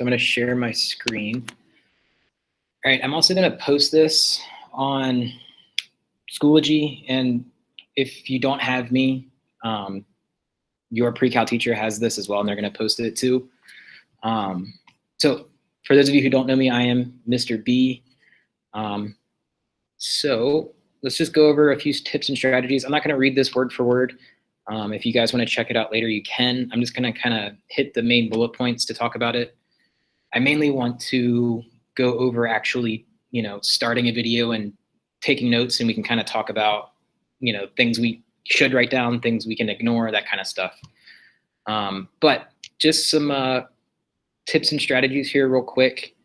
So I'm going to share my screen. All right, I'm also going to post this on Schoology, and if you don't have me, your pre-cal teacher has this as well, and they're going to post it too. So for those of you who don't know me, I am Mr. B. So let's just go over a few tips and strategies. I'm not going to read this word for word. If you guys want to check it out later, you can. I'm just going to kind of hit the main bullet points to talk about it. I mainly want to go over actually, starting a video and taking notes, and we can kind of talk about, things we should write down, things we can ignore, that kind of stuff. But just some tips and strategies here real quick.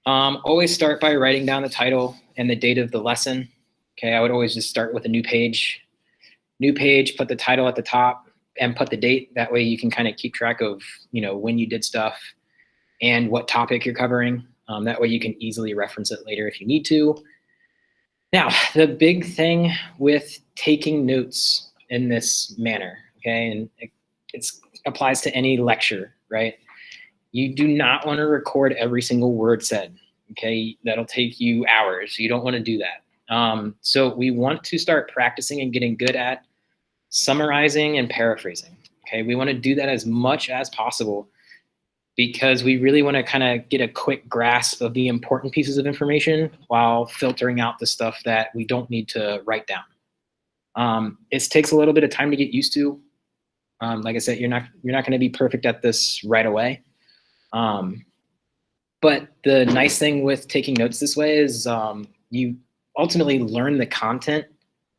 Always start by writing down the title and the date of the lesson. Okay, I would always just start with a new page, put the title at the top and put the date. That way you can kind of keep track of, when you did stuff and what topic you're covering. That way you can easily reference it later if you need to. Now, the big thing with taking notes in this manner, okay, and it applies to any lecture, right? You do not want to record every single word said, okay? That'll take you hours. You don't want to do that. So we want to start practicing and getting good at summarizing and paraphrasing, okay? We want to do that as much as possible because we really want to kind of get a quick grasp of the important pieces of information while filtering out the stuff that we don't need to write down. It takes a little bit of time to get used to. Like I said, you're not going to be perfect at this right away. But the nice thing with taking notes this way is you ultimately learn the content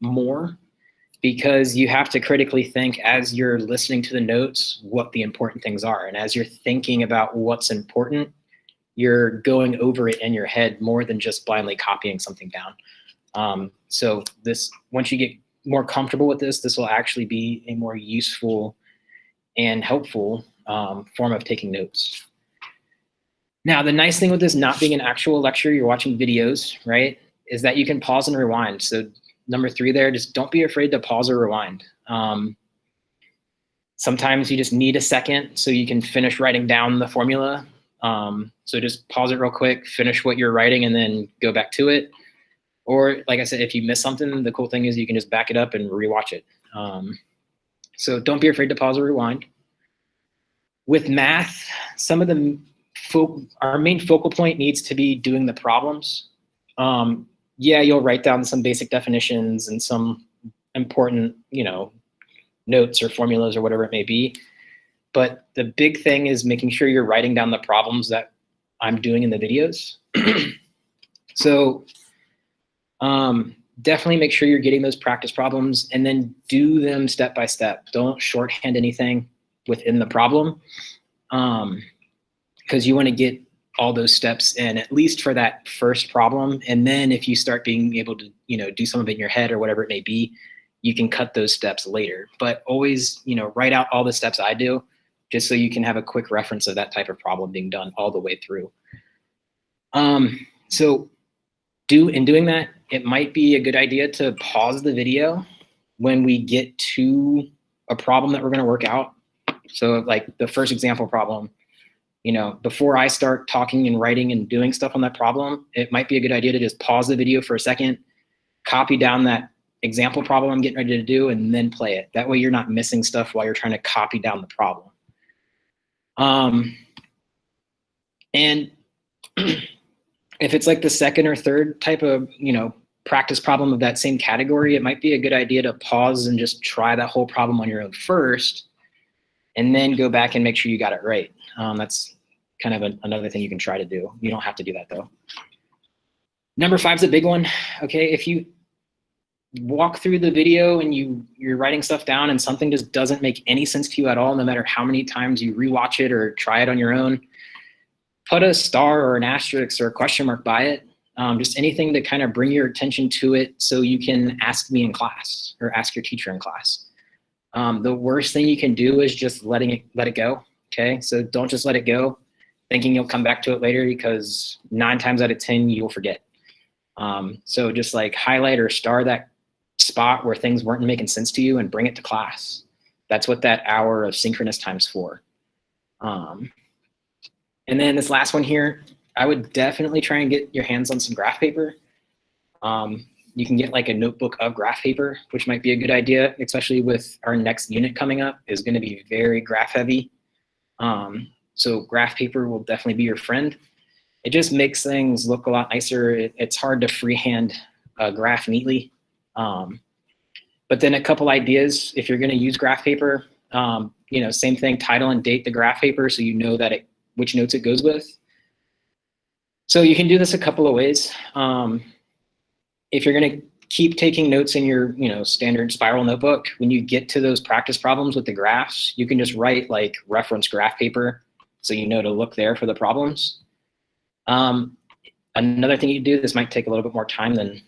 more because you have to critically think as you're listening to the notes what the important things are. And as you're thinking about what's important, you're going over it in your head more than just blindly copying something down. So once you get more comfortable with this will actually be a more useful and helpful form of taking notes. Now, the nice thing with this not being an actual lecture, you're watching videos, right, is that you can pause and rewind. So number 3 there, just don't be afraid to pause or rewind. Sometimes you just need a second so you can finish writing down the formula. So just pause it real quick, finish what you're writing, and then go back to it. Or like I said, if you miss something, the cool thing is you can just back it up and rewatch it. So don't be afraid to pause or rewind. With math, some of our main focal point needs to be doing the problems. Yeah, you'll write down some basic definitions and some important, notes or formulas or whatever it may be. But the big thing is making sure you're writing down the problems that I'm doing in the videos. So definitely make sure you're getting those practice problems and then do them step by step. Don't shorthand anything within the problem because you want to get all those steps in at least for that first problem. And then if you start being able to, do some of it in your head or whatever it may be, you can cut those steps later. But always, write out all the steps I do just so you can have a quick reference of that type of problem being done all the way through. So in doing that, it might be a good idea to pause the video when we get to a problem that we're going to work out. So like the first example problem, before I start talking and writing and doing stuff on that problem, it might be a good idea to just pause the video for a second, copy down that example problem I'm getting ready to do, and then play it. That way you're not missing stuff while you're trying to copy down the problem. And if it's like the second or third type of, practice problem of that same category, it might be a good idea to pause and just try that whole problem on your own first, and then go back and make sure you got it right. That's kind of another thing you can try to do. You don't have to do that though. Number 5 is a big one. Okay, if you walk through the video and you're writing stuff down and something just doesn't make any sense to you at all, no matter how many times you rewatch it or try it on your own, put a star or an asterisk or a question mark by it. Just anything to kind of bring your attention to it so you can ask me in class or ask your teacher in class. The worst thing you can do is just let it go. Okay, so don't just let it go thinking you'll come back to it later, because 9 times out of 10 you'll forget. So just like highlight or star that spot where things weren't making sense to you and bring it to class. That's what that hour of synchronous time's for. And then this last one here, I would definitely try and get your hands on some graph paper. You can get like a notebook of graph paper, which might be a good idea, especially with our next unit coming up is going to be very graph heavy. So graph paper will definitely be your friend. It just makes things look a lot nicer. It's hard to freehand a graph neatly. But then a couple ideas, if you're going to use graph paper, you know, same thing, title and date the graph paper so you know that which notes it goes with. So you can do this a couple of ways. If you're going to keep taking notes in your, you know, standard spiral notebook, when you get to those practice problems with the graphs, you can just write like reference graph paper so you know to look there for the problems. Another thing you do, this might take a little bit more time than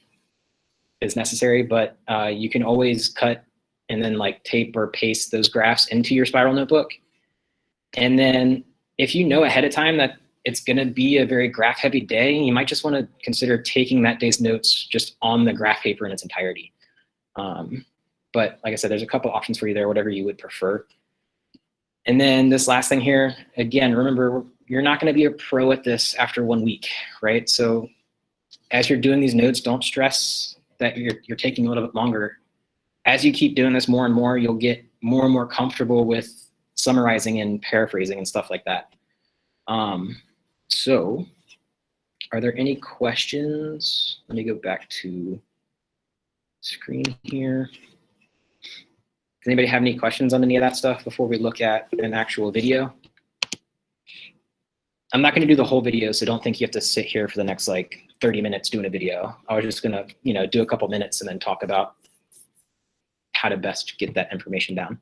is necessary, but you can always cut and then like tape or paste those graphs into your spiral notebook. And then if you know ahead of time that it's going to be a very graph heavy day, you might just want to consider taking that day's notes just on the graph paper in its entirety. But like I said, there's a couple options for you there, whatever you would prefer. And then this last thing here, again, remember, you're not going to be a pro at this after 1 week, right? So as you're doing these notes, don't stress that you're taking a little bit longer. As you keep doing this more and more, you'll get more and more comfortable with summarizing and paraphrasing and stuff like that. So are there any questions? Let me go back to screen here. Does anybody have any questions on any of that stuff before we look at an actual video? I'm not going to do the whole video, so don't think you have to sit here for the next like 30 minutes doing a video. I was just going to, you know, do a couple minutes and then talk about how to best get that information down.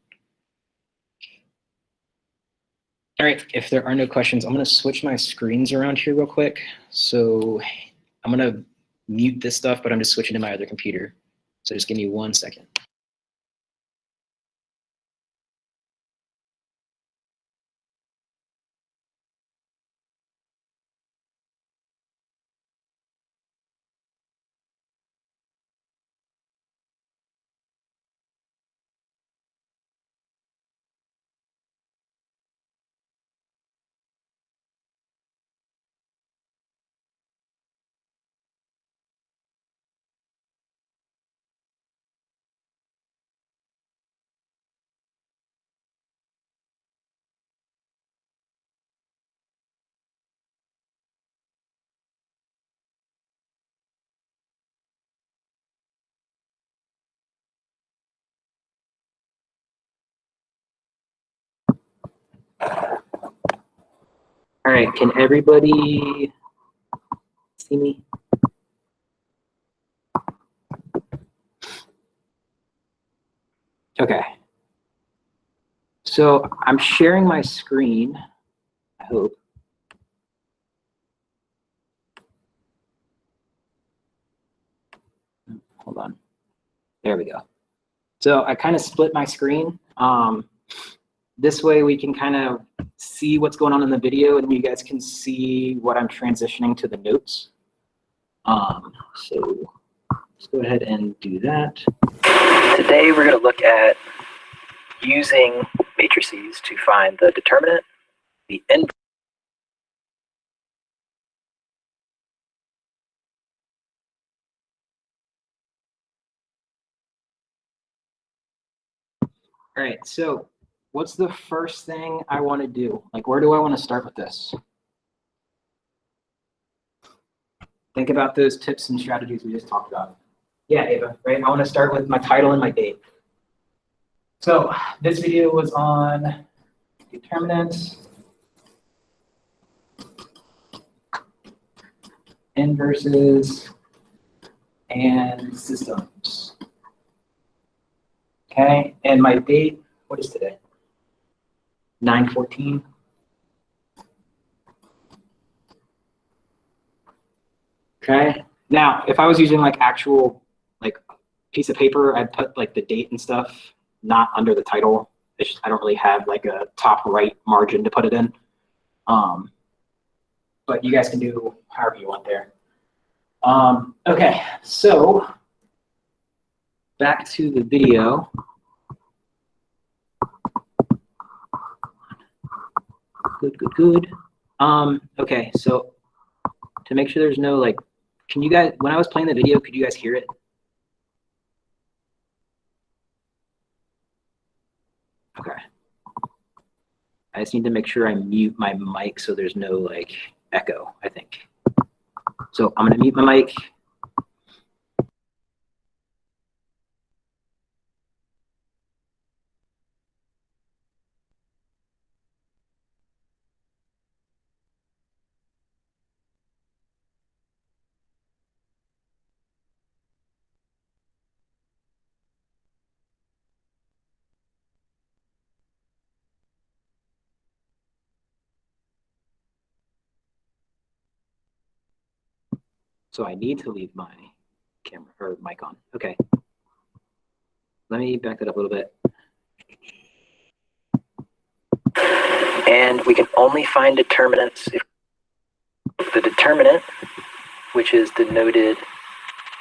All right, if there are no questions, I'm going to switch my screens around here real quick. So I'm going to mute this stuff, but I'm just switching to my other computer. So just give me 1 second. All right, can everybody see me? Okay. So I'm sharing my screen, I hope. Hold on. There we go. So I kind of split my screen. This way we can kind of see what's going on in the video and you guys can see what I'm transitioning to the notes. So let's go ahead and do that. Today we're going to look at using matrices to find the determinant, the end. All right, so what's the first thing I want to do? Like, where do I want to start with this? Think about those tips and strategies we just talked about. Yeah, Ava, right? I want to start with my title and my date. So this video was on determinants, inverses, and systems. Okay, and my date, what is today? 9/14. Okay, now if I was using like actual like piece of paper, I'd put like the date and stuff not under the title. It's just, I don't really have like a top right margin to put it in. But you guys can do however you want there. Okay, so back to the video. Good. Okay, so to make sure there's no like, can you guys, when I was playing the video, could you guys hear it? Okay. I just need to make sure I mute my mic so there's no like echo, I think. So I'm gonna mute my mic. So I need to leave my camera or mic on. Okay. Let me back that up a little bit. And we can only find determinants if the determinant, which is denoted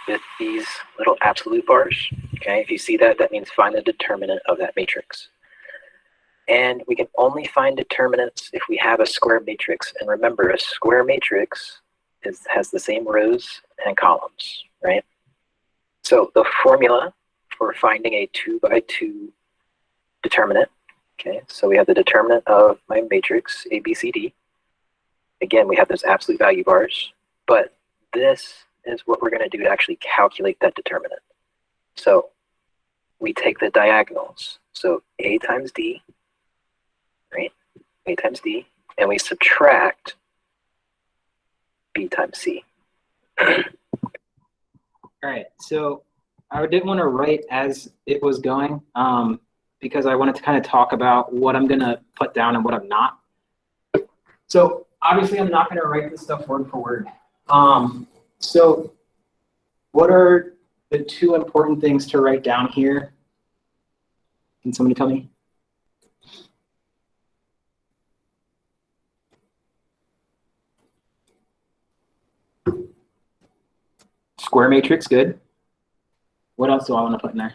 with these little absolute bars. Okay, if you see that, that means find the determinant of that matrix. And we can only find determinants if we have a square matrix. And remember, a square matrix has the same rows and columns, right? So the formula for finding a 2 by 2 determinant, okay, so we have the determinant of my matrix, A, B, C, D. Again, we have those absolute value bars, but this is what we're going to do to actually calculate that determinant. So we take the diagonals. So A times D, right? A times D, and we subtract B times C. All right, so I didn't want to write as it was going because I wanted to kind of talk about what I'm going to put down and what I'm not. So obviously I'm not going to write this stuff word for word. So what are the 2 important things to write down here? Can somebody tell me? Square matrix, good. What else do I want to put in there?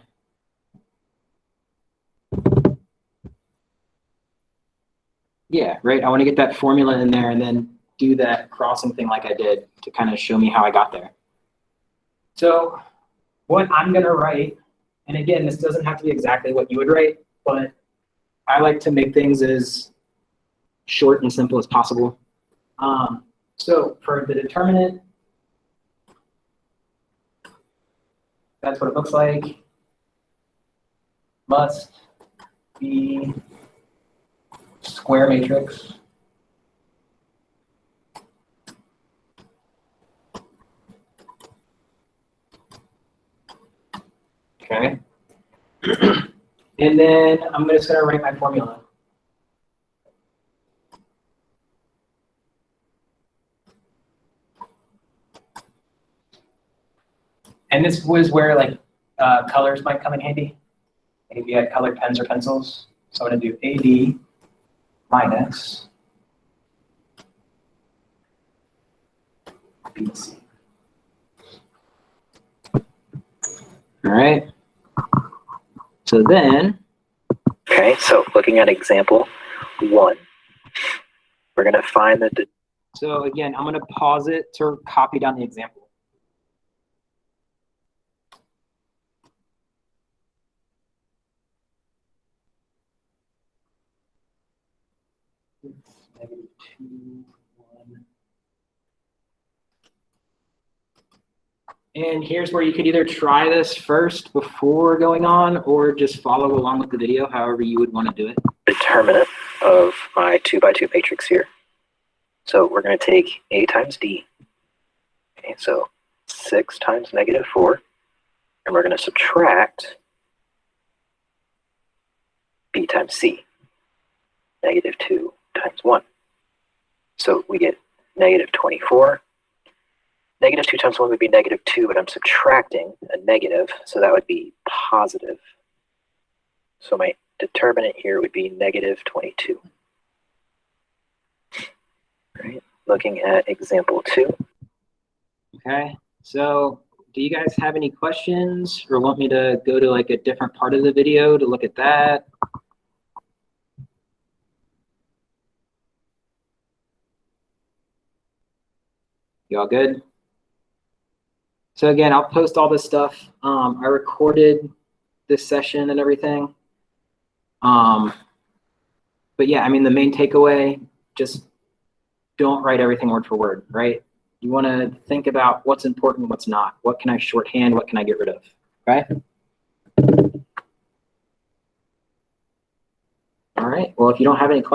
Yeah, right. I want to get that formula in there and then do that crossing thing like I did to kind of show me how I got there. So what I'm going to write, and again, this doesn't have to be exactly what you would write, but I like to make things as short and simple as possible. So for the determinant, that's what it looks like. Must be square matrix. Okay. And then I'm just going to write my formula. And this was where like colors might come in handy. If you had colored pens or pencils. So I'm going to do AD minus BC. All right. So then, okay, so looking at example 1, we're going to find the. So again, I'm going to pause it to copy down the example. -2, 1. And here's where you could either try this first before going on or just follow along with the video, however you would want to do it. Determinant of my 2 by 2 matrix here. So we're going to take A times D. Okay, so 6 times -4. And we're going to subtract B times C. -2 times 1. So we get -24. -2 times 1 would be -2, but I'm subtracting a negative, so that would be positive. So my determinant here would be -22. Right. Looking at example 2. Okay, so do you guys have any questions or want me to go to like a different part of the video to look at that? You all good? So again, I'll post all this stuff. I recorded this session and everything. But yeah, I mean, the main takeaway, just don't write everything word for word, right? You want to think about what's important, what's not. What can I shorthand? What can I get rid of? Okay. All right. Well, if you don't have any questions,